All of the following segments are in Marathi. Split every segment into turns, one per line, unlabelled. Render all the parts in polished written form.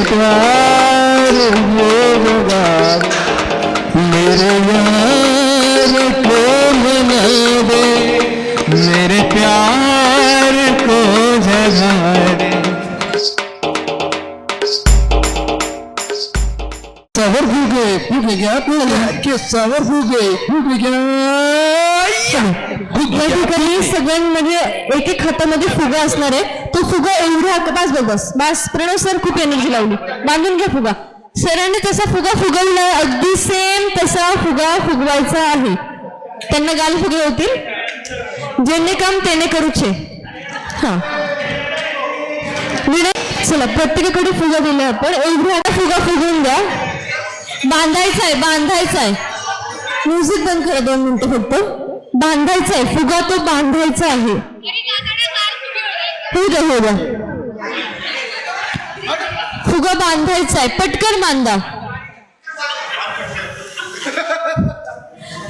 प्यार होगा मेरे यार को मना दे मेरे प्यार को जगा दे सावर फूट गया के सावर फूट गया
या ठिकाणी सगळ्यांमध्ये एक एक हातामध्ये फुगा असणार आहे. तो फुगा एवढा बस बस बस बस प्रणव सर खूप एनर्जी लावली. बांधून घ्या फुगा. सरांनी तसा फुगा फुगवला अगदी सेम तसा फुगा फुगवायचा आहे. त्यांना गाल फुगे होतील. जेणे काम त्याने करूचे. हा चला प्रत्येकाकडे फुगा दिला आपण. एवढा फुगा फुगवून द्या. बांधायचा आहे. म्युझिक बंद करा 2 मिनिटं फक्त. बांधायचा आहे फुगा. तो बांधायचा आहे. हो द्या फुगा बांधायचा आहे. पटकन बांधा.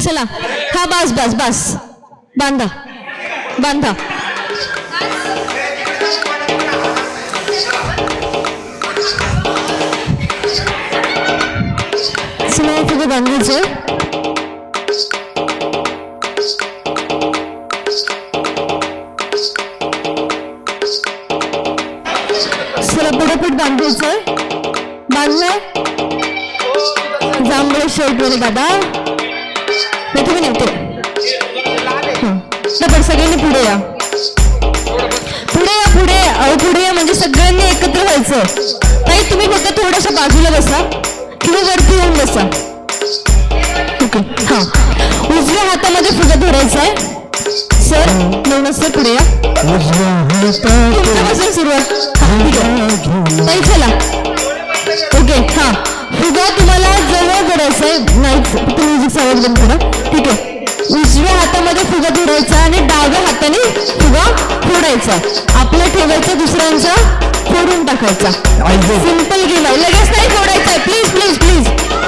चला हा बस बस बस बांधा. चला फुगा बांधायचं. चला पटापट बांधायचंय. बांधलंय जांभळे शर्ट मध्ये दादा तुम्ही नेते. पण सगळ्यांनी पुढे या. पुढे या म्हणजे सगळ्यांनी एकत्र व्हायचं. ताई तुम्ही फक्त थोड्याशा बाजूला बसा किंवा वरती येऊन बसा. ओके हा उजव्या हातामध्ये फुगा धरायचा आहे. सर नवनाथ सर पुढे या. तुमच्यापासून सुरुवात. ताई चला. ओके हा फुगा तुम्हाला जवळ धरायचा आहे. नाही म्युझिक आवाज बंद करा. ठीक आहे. उजव्या हातामध्ये फुगा धरायचा आणि डाव्या हाताने फुगा फोडायचा. आपला ठेवायचा दुसऱ्यांचा फोडून टाकायचा. सिंपल गेम आहे. लगेच नाही फोडायचा आहे. प्लीज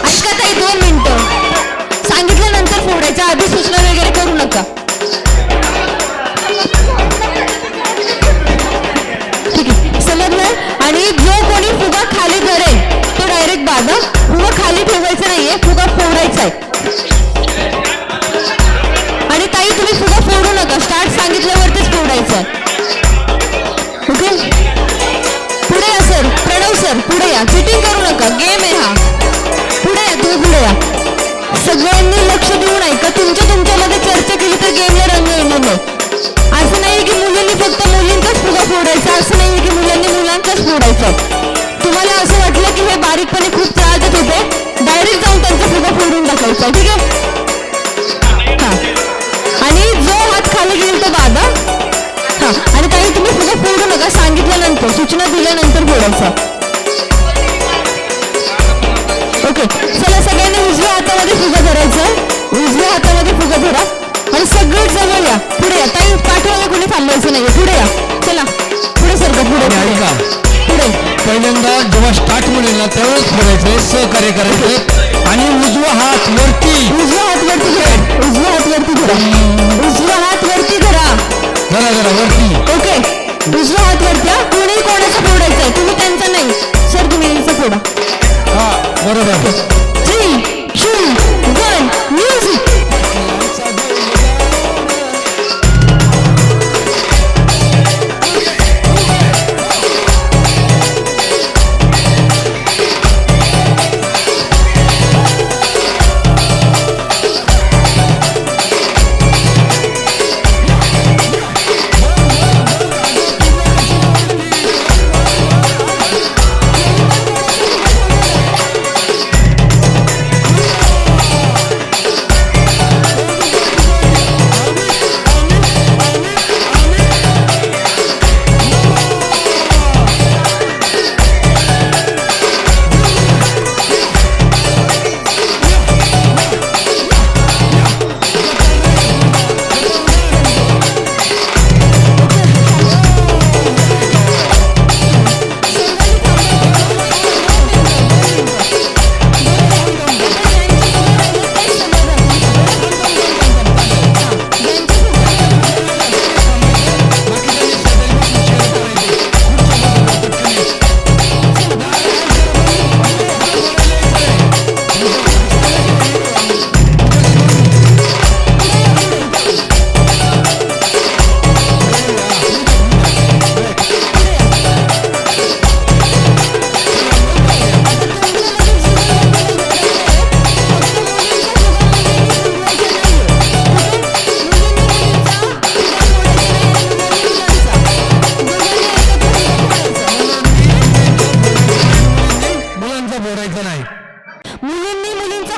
अशा ताई 2 मिनिटं. सांगितल्यानंतर फोडायचा. आधी सूचना वगैरे करू नका. ठीक आहे समजलं. आणि जो कोणी फुगा खाली धरेल तो डायरेक्ट बाधा. फुगा खाली ठेवायचा नाहीये. फुगा फोडायचा आहे. आणि ताई तुम्ही फुगा फोडू नका. स्टार्ट सांगितल्यावरतीच फोडायचं आहे. ओके पुढे या सर. प्रणव सर पुढे या. चिटिंग करू नका. गेम आहे हा. पुढे या तुम्ही. पुढे या. सगळ्यांनी लक्ष देऊन ऐका. तुमच्यामध्ये चर्चा केली तर गेमला रंग येणार नाही. असं नाही की मुलींनी फक्त मुलींचाच फुगा फोडायचा. असं नाही की मुलांनी मुलांचाच फोडायचा. तुम्हाला असं वाटलं की हे बारीकपणे खूप त्रास देत होते. डायरेक्ट जाऊन त्यांचा फुगा फोडून टाकायचा. ठीक आहे हा. आणि जो हात खाली घेईल तो बाधा. हा आणि काही तुम्ही फुगा फोडू नका. सांगितल्यानंतर सूचना दिल्यानंतर फोडायचा. ओके चला सगळ्यांनी उजव्या हातामध्ये फुगा धरायचा. उजव्या हातामध्ये फुगा धरा आणि सगळं जवळ या. पुढे या. ताई पाठीमागे कोणी थांबायचं नाहीये. पुढे या. चला पुढे सरका. पुढे
पहिल्यांदा जेव्हा स्टार्ट मिळेल ना तेव्हाच फोडायचंय. सहकार्य करायचंय. आणि उजवा हात वरती धरा. उजवा हात वरती धरा. वरती. ओके उजवा हात वरती. कोणी कोणाचा फोडायचा आहे. तुम्ही त्यांचा नाही. सर तुम्ही यांचा फोडा. हा बरोबर. 3, 2, 1 म्युझिक.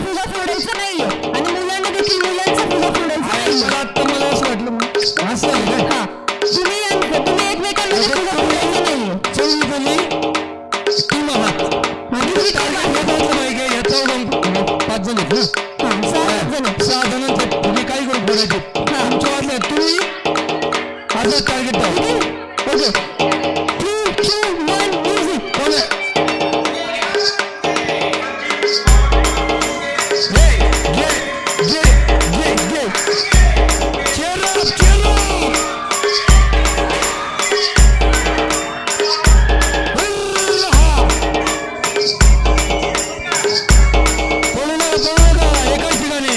फुगा फोडायचा नाहीये आणि मुलांना देखील मुलांचा फुगा फोडायचा नाहीये.
आता मला असं वाटलं असं आहे का?
हा तुम्ही एकमेकांमध्ये फुगा फोडायचा नाहीये.
चौघी टीम आहात
आणि जी
याचा 5 जण आहेत ना,
6 जण
6 जणांचे तुम्ही काय करून बोलायचे तुमच्या वाटलं तुम्ही आता टार्गेट
ओके 3, 2, 1 म्युझिक.
कोण आहे? Cheer up, cheer up! पळू नका, एकाच ठिकाणी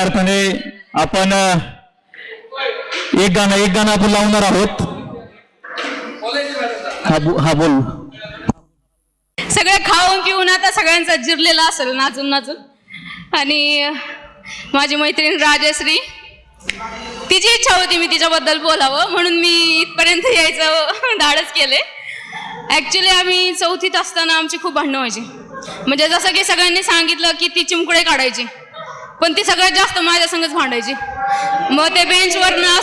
खऱ्या अर्थाने आपण एक गाणं आपण लावणार आहोत. हा बोल.
सगळे खाऊन पिऊन आता सगळ्यांचा जिरलेला असेल नाचून नाचून. आणि माझी मैत्रीण राजश्री, तिची इच्छा होती मी तिच्याबद्दल बोलावं म्हणून मी इथपर्यंत यायचं धाडस केले. ॲक्च्युली आम्ही 4थीत असताना आमची खूप भांडणं व्हायची. म्हणजे जसं की सगळ्यांनी सांगितलं की ती चिमकुडे काढायची, पण ती सगळ्यात जास्त माझ्या संगच भांडायची. मग ते बेंचवरनं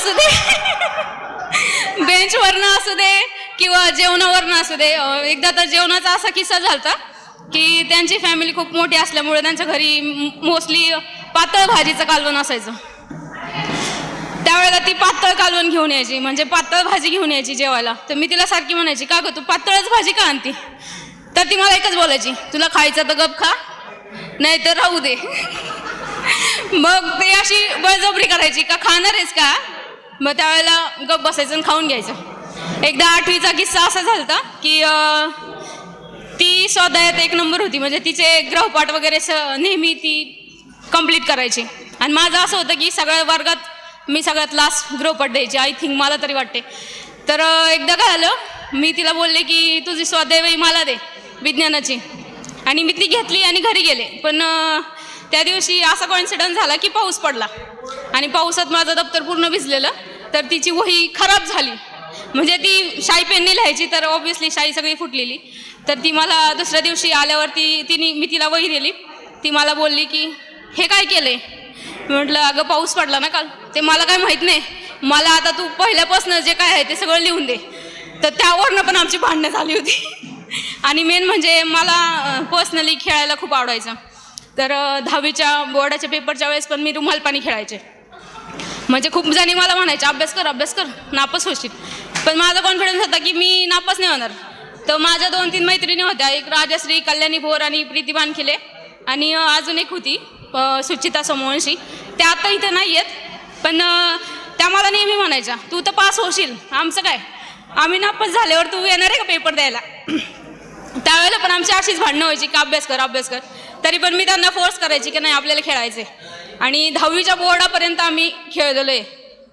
असू दे किंवा जेवणावरनं असू दे. एकदा तर जेवणाचा असा किस्सा झाला की त्यांची फॅमिली खूप मोठी असल्यामुळे त्यांच्या घरी मोस्टली पातळ भाजीचं कालवण असायचं. त्यावेळेला ती पातळ कालवण घेऊन यायची, म्हणजे पातळ भाजी घेऊन यायची जेवायला. तर मी तिला सारखी म्हणायची, का गं तू पातळच भाजी का आणते? तर ती मला एकच बोलायची, तुला खायचं तर गप खा, नाही तर राहू दे. मग ते अशी बळजबरी करायची, का खाणार आहेस का? मग त्यावेळेला गप बसायचं आणि खाऊन घ्यायचं. एकदा 8वीचा किस्सा असा झाला की ती स्वाध्यायात 1 नंबर होती, म्हणजे तिचे गृहपाठ वगैरे नेहमी ती कंप्लीट करायची. आणि माझं असं होतं की सगळ्या वर्गात मी सगळ्यात लास्ट गृहपाठ द्यायची, आय थिंक, मला तरी वाटते. तर एकदा काय झालं, मी तिला बोलले की तुझी स्वाध्याय मला दे विज्ञानाची, आणि मी ती घेतली आणि घरी गेले. पण त्या दिवशी असा कॉन्सिडन्स झाला की पाऊस पडला आणि पावसात माझं दप्तर पूर्ण भिजलेलं. तर तिची वही खराब झाली, म्हणजे ती शाई पेनने लिहायची, तर ऑब्व्हियसली शाई सगळी फुटलेली. तर ती मला दुसऱ्या दिवशी आल्यावरती मी तिला वही दिली. ती मला बोलली की हे काय केले? म्हटलं अगं पाऊस पडला ना काल. ते मला काय माहीत नाही, मला आता तू पहिल्यापासून जे काय आहे ते सगळं लिहून दे. तर त्यावरनं पण आमची भांडणं झाली होती. आणि मेन म्हणजे मला पर्सनली खेळायला खूप आवडायचं. तर 10वीच्या बोर्डाच्या पेपरच्या वेळेस पण मी रुमाल पाणी खेळायचे. म्हणजे खूप जणी मला म्हणायचे अभ्यास कर नापास होशील. पण माझा कॉन्फिडन्स होता की मी नापास नाही होणार. तर माझ्या 2-3 मैत्रिणी होत्या, एक राजश्री, कल्याणी भोर आणि प्रीती बानखिले, आणि अजून एक होती सुचिता सोमवंशी. त्या आता इथं नाही आहेत, पण त्या मला नेहमी म्हणायच्या तू तर पास होशील, आमचं काय, आम्ही नापास झाल्यावर तू येणार आहे का पेपर द्यायला? त्यावेळेला पण आमची अशीच भांडणं व्हायची की अभ्यास कर. तरी पण मी त्यांना फोर्स करायची की नाही आपल्याला खेळायचं आहे. आणि 10वीच्या बोर्डापर्यंत आम्ही खेळलेलो आहे.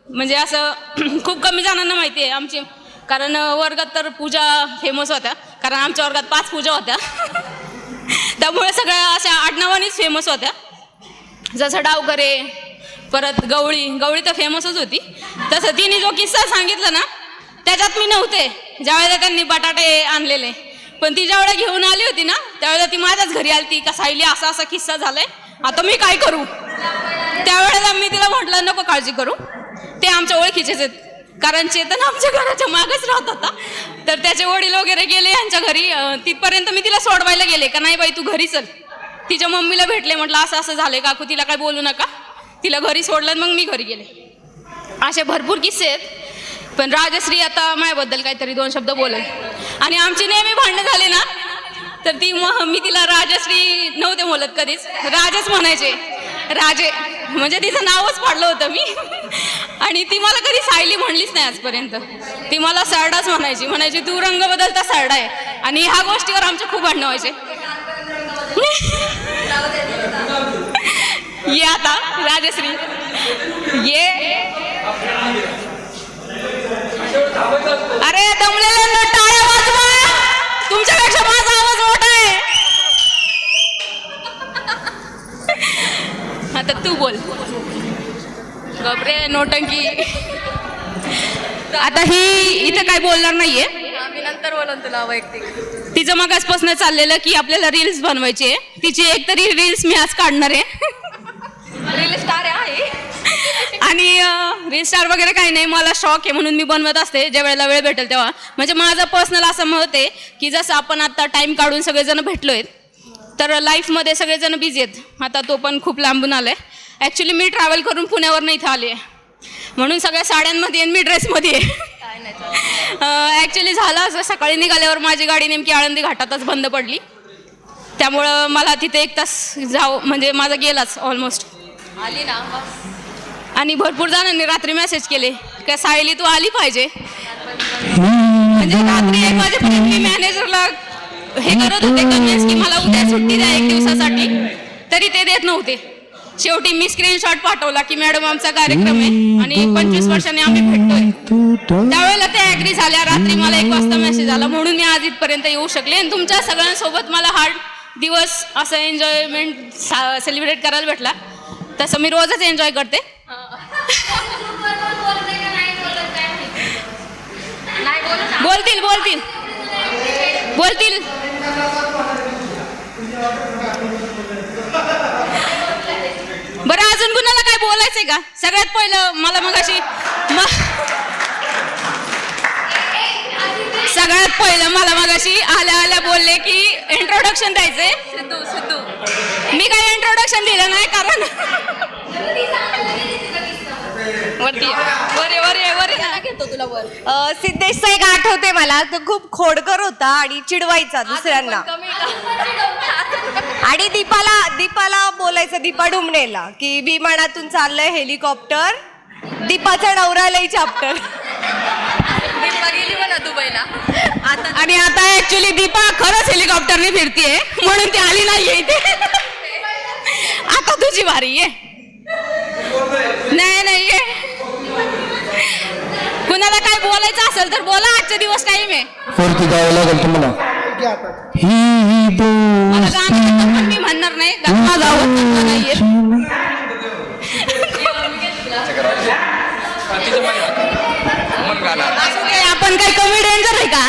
म्हणजे असं खूप कमी जणांना माहिती आहे आमची, कारण वर्गात तर पूजा फेमस होत्या, कारण आमच्या वर्गात 5 पूजा होत्या. त्यामुळे सगळ्या अशा आडनावानीच फेमस होत्या. जसं डावकरे, परत गवळी तर फेमसच होती. तसं तिने जो किस्सा सांगितला ना त्याच्यात मी नव्हते ज्यावेळेला त्यांनी बटाटे आणलेले. पण ती ज्यावेळेला घेऊन आली होती ना त्यावेळेला ती माझ्याच घरी आली का सायली असा किस्सा झालाय, आता मी काय करू? त्यावेळेला मी तिला म्हटलं नको काळजी करू, ते आमच्या ओळखीचेच आहेत. कारण चेतन आमच्या घराच्या मागच राहत होता. तर त्याचे वडील वगैरे गेले यांच्या घरी, तिथपर्यंत मी तिला सोडवायला गेले का नाही बाई तू घरी चल. तिच्या मम्मीला भेटले, म्हटलं असं झालंय काकू, तिला काय बोलू नका. तिला घरी सोडलं, मग मी घरी गेले. असे भरपूर किस्से आहेत. पण राजश्री आता माझ्याबद्दल काहीतरी 2 शब्द बोलेल. आणि आमची नेहमी भांडणं झाली ना तर मी तिला राजश्री नव्हते बोलत कधीच, राजच म्हणायचे. राजे म्हणजे तिचं नावच पाडलं होतं मी. आणि ती मला कधी सायली म्हणलीच नाही आजपर्यंत. ती मला सरडाच म्हणायची तू रंग बदलता सरडा आहे. आणि ह्या गोष्टीवर आमचे खूप भांडणं व्हायचे. ये आता राजश्री ये. अरे दमलेल्यांना टाळ्या वाजवा, तुमच्यापेक्षा माझा आवाज मोठा आहे. आता तू बोल. गबरे नोटंकी. आता ही इथं काय बोलणार नाहीये,
मी नंतर बोलन तुला वैयक्तिक.
तिचं मग आजपासून चाललेलं की आपल्याला रील्स बनवायची. तिची एक तरी रील्स मी आज काढणार आहे.
रील स्टार आहे.
आणि रील स्टार वगैरे काही नाही, मला शॉक आहे म्हणून मी बनवत असते ज्या वेळेला वेळ भेटेल तेव्हा. म्हणजे माझं पर्सनल असं मत आहे की जसं आपण आता टाइम काढून सगळेजण भेटलोय, तर लाईफमध्ये सगळेजण बिझी आहेत. आता तो पण खूप लांबून आलाय. ॲक्च्युली मी ट्रॅव्हल करून पुण्यावरनं इथं आले आहे, म्हणून सगळ्या साड्यांमध्ये आणि मी ड्रेसमध्ये आहे. ॲक्च्युली झालं असं, सकाळी निघाल्यावर माझी गाडी नेमकी आळंदी घाटातच बंद पडली. त्यामुळं मला तिथे 1 तास म्हणजे माझा गेलाच ऑलमोस्ट.
आली ना.
आणि भरपूर जणांनी रात्री मेसेज केले का सायली तू आली पाहिजे. म्हणजे रात्री 1 वाजेपर्यंत मी मॅनेजरला हे करत होते कन्व्हिन्स की मला उद्या सुट्टी द्या 1 दिवसासाठी, तरी ते देत नव्हते.
शेवटी मी स्क्रीनशॉट पाठवला की मॅडम आमचा कार्यक्रम आहे आणि 25 वर्षांनी आम्ही भेटतोय. त्यावेळेला ते ऍग्री झाल्या. रात्री मला 1 वाजता मेसेज आला, म्हणून मी आज इथपर्यंत येऊ शकले आणि तुमच्या सगळ्यांसोबत मला हा दिवस असं एन्जॉयमेंट सेलिब्रेट करायला भेटला. तसं मी रोजच एन्जॉय करते. बोलतील बोलतील बोलतील. बरं, अजून कुणाला काय बोलायचंय का? सगळ्यात पहिलं मला मगाशी आल्या आल्या बोलले की इंट्रोडक्शन द्यायचंय. मी काय इंट्रोडक्शन दिलं नाही, कारण घेतो तुला वर.
सिद्धेशचा एक आठवते मला, तो खूप खोडकर होता आणि चिडवायचा दुसऱ्यांना. आणि दीपाला बोलायचं, दीपा डुमणेला, की विमानातून चाललंय हेलिकॉप्टर, दीपाचा नवरा लई चाप्टर.
दीपा गेली म्हणा दुबईला आणि आता ऍक्च्युली दीपा खरंच हेलिकॉप्टरने फिरतीये, म्हणून ती आली नाहीये इथे. आता तुझी वारी आहे. नाही ये. कुणाला काय बोलायचं असेल तर बोला, आजचा दिवस टाइम आहे.
वरती जावं लागेल तुम्हाला.
मला गाणं येतं, पण मी म्हणणार नाही, कारण माझा आवाज चांगला नाहीये. असू दे, आपण काही कमी डेंजर आहे का?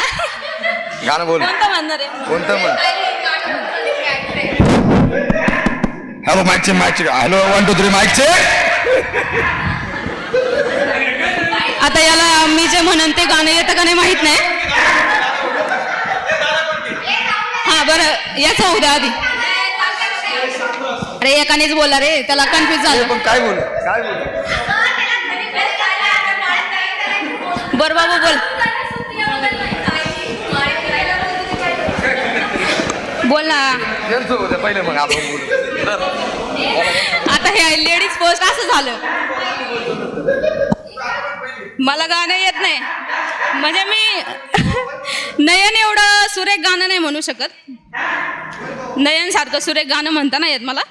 गाणं बोल.
कोणतं म्हणणार आहे?
कोणतं म्हण? हॅलो माईकचे हॅलो 1 2 3 माईकचे.
आता याला मी जे म्हणन ते गाणं येतं का नाही माहित नाही. हा बरं, याचं उद्या आधी. अरे एकानेच बोला रे, त्याला कन्फ्युज झालं.
पण काय बोल
बरं बाबू बोल. बोल ना.
पहिले मग आपण बोलू.
आता हे लेडीज फर्स्ट असं झालं. मला गाणं येत नाही, म्हणजे मी नयन एवढं सुरेख गाणं नाही म्हणू शकत. नयन सारखं सुरेख गाणं म्हणता नाही येत मला,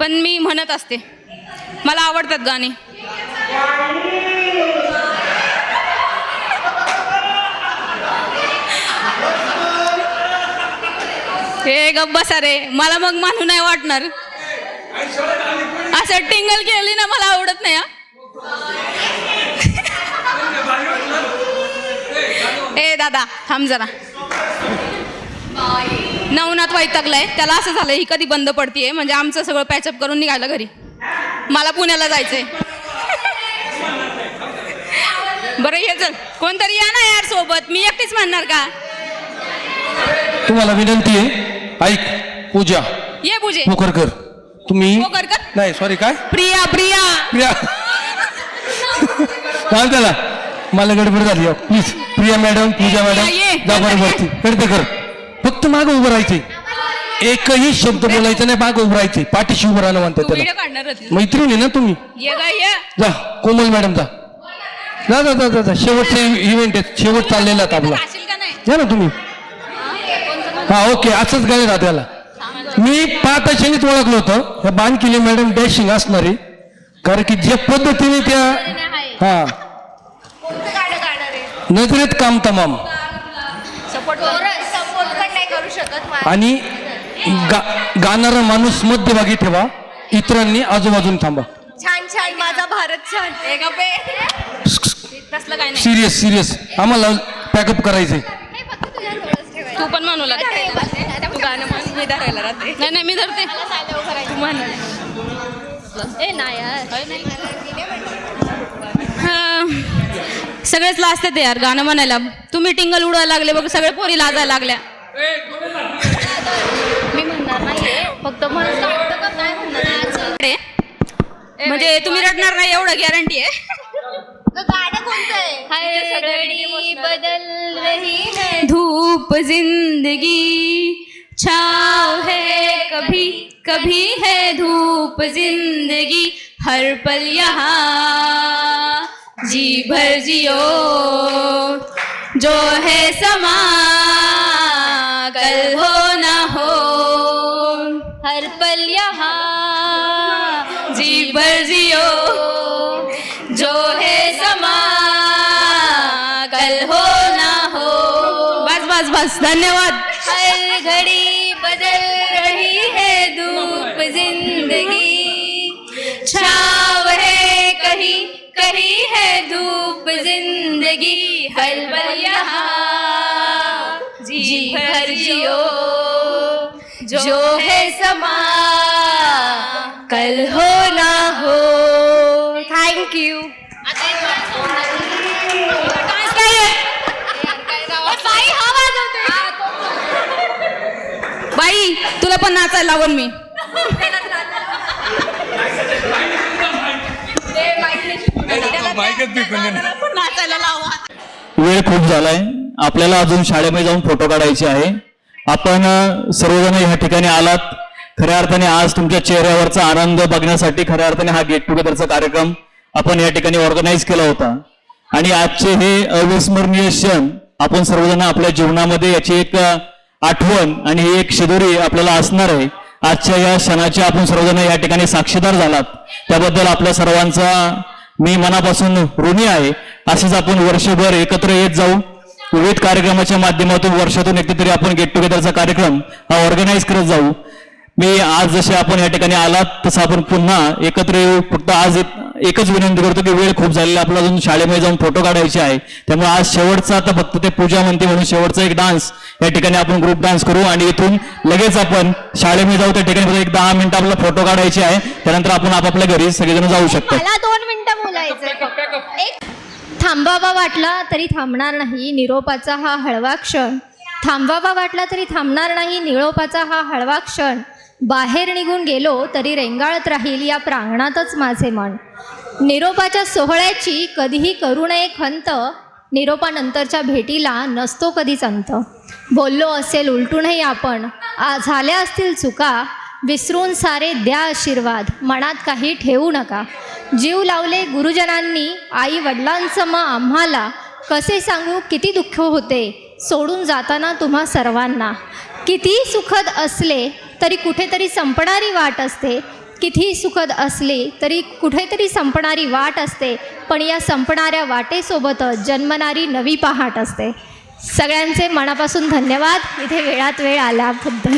पण मी म्हणत असते. मला आवडतात गाणी. हे गप्प बसा रे, मला मग मानू नाही वाटणार. असं टिंगल केली ना मला आवडत नाही. ए दादा थांब जरा. नवनाथ वैतागलाय, त्याला असं झालंय ही कधी बंद पडतीये, म्हणजे आमचं सगळं पॅचअप करून निघायला घरी. मला पुण्याला जायचंय. बरं ये चल, कोणतरी या ना यार सोबत, मी एकटीच म्हणणार का?
तुम्हाला विनंती आहे, ऐक पूजा
ये पूजे.
पोकरकर तुम्ही.
पोकरकर?
नाही सॉरी, काय
प्रिया प्रिया
प्रिया. चाल त्याला, मला गडबड झाली. Please Priya madam, Pooja madam
ये.
जा बरोबरती. करते कर, फक्त मागं उभं राहायचे, एकही शब्द बोलायचा नाही, मागं उभं राहायचे, पाठीशी उभं राहणं म्हणतात
व्हिडिओ
त्याला.
काढणार होती.
मैत्रिणी ना तुम्ही.
ये गा ये.
जा कोमल मॅडम जा जा जा जा जा. शेवटचे इव्हेंट आहे, शेवट चाललेला आहे आपला.
असेल का नाही?
या ना तुम्ही. हा ओके, असंच गाणे राहा त्याला. मी 5 वर्षांनीच ओळखलं होतं या बानकिले मॅडम डॅशिंग असणारी, कारण की ज्या पद्धतीने त्या हा नजरेत काम तमाम आणि गाणारा माणूस मध्यभागी ठेवा, इतरांनी आजूबाजून थांबा.
छान छान, माझा भारत छान.
तसलं काय नाही.
सिरियस सिरियस, आम्हाला पॅकअप करायचंय.
तू पण म्हणू लाग. तू गाणं म्हण, मी धरायला राहते. नाही नाही मी धरते. तू म्हण. सगळेच लाजते ते यार गाणं म्हणायला. तुम्ही टिंगल उडवायला लागले बघ, सगळे पोरी लाजायला लागल्या.
मी म्हणणार नाहीये, फक्त
म्हणजे तुम्ही रडणार नाही एवढं गॅरंटी आहे.
गाणं कोणतं आहे? बदल रही है
धूप जिंदगी, छाँव है कभी कभी है धूप जिंदगी, हर पल यहाँ जी भर जियो, जो है समा कल हो ना हो,
हर पल यहाँ
भर जियो जो है समा कल हो ना हो।
बस बस बस, धन्यवाद.
हर घड़ी बदल रही है धूप जिंदगी, छाव है कहीं कहीं है धूप जिंदगी, हर पल यहाँ जी भर जियो जो है समा कल हो ना हो. Thank you.
बाई तुला पण नाचायला लावून मी.
नाचायला लावा.
वेळ खूप झालाय, आपल्याला अजून शाळेमध्ये जाऊन फोटो काढायचे आहे. आपण सर्वजण या ठिकाणी आलात, खऱ्या अर्थाने आज तुमच्या चेहऱ्यावरचा आनंद बघण्यासाठी खऱ्या अर्थाने हा गेट टुगेदरचा कार्यक्रम आपण या ठिकाणी ऑर्गनाईज केला होता. आणि आजचे हे अविस्मरणीय क्षण आपण सर्वजण आपल्या जीवनामध्ये याची एक आठवण आणि ही एक शिदोरी आपल्याला असणार आहे. आजच्या या क्षणाचे आपण सर्वजण या ठिकाणी साक्षीदार झालात, त्याबद्दल आपल्या सर्वांचा मी मनापासून ऋणी आहे. असेच आपण वर्षभर एकत्र येत जाऊ, विविध कार्यक्रमाच्या माध्यमातून वर्षातून एकदा तरी आपण गेट टुगेदरचा कार्यक्रम हा ऑर्गनाईज करत जाऊ. मी आज जसे आपण या ठिकाणी आलात तसं आपण पुन्हा एकत्र येऊ. फक्त आज एकच विनंती करतो की वेळ खूप झालेला, आपल्याला अजून शाळेमध्ये जाऊन फोटो काढायचे आहे. त्यामुळे आज शेवटचा आता फक्त ते पूजा म्हणते म्हणून शेवटचा एक डान्स या ठिकाणी आपण ग्रुप डान्स करू आणि इथून लगेच आपण शाळेमध्ये जाऊ. त्या ठिकाणी एक 10 मिनिटं आपला फोटो काढायचे आहे, त्यानंतर आपण आपापल्या घरी सगळेजण जाऊ शकतो.
मला 2 मिनिटं बोलायचं. एक थांबावा वाटला तरी थांबणार नाही निरोपाचा हा हळवा क्षण, थांबावा वाटला तरी थांबणार नाही निरोपाचा हा हळवा क्षण, बाहेर निघून गेलो तरी रेंगाळत राहील या प्रांगणातच माझे मन. निरोपाच्या सोहळ्याची कधीही करू नये खंत, निरोपानंतरच्या भेटीला नसतो कधीच अंत. बोललो असेल उलटूनही आपण, झाल्या असतील चुका, विसरून सारे द्या आशीर्वाद, मनात काही ठेवू नका. जीव लावले गुरुजनांनी आई वडिलांचं मग आम्हाला, कसे सांगू किती दुःख होते सोडून जाताना तुम्हा सर्वांना. कितीही सुखद असले तरी कुठेतरी संपणारी वाट असते, कितीही सुखद असले तरी कुठेतरी संपणारी वाट असते, पण या संपणाऱ्या वाटेसोबतच जन्मणारी नवी पहाट असते. सगळ्यांचे मनापासून धन्यवाद इथे वेळात वेळ आल्याबद्दल.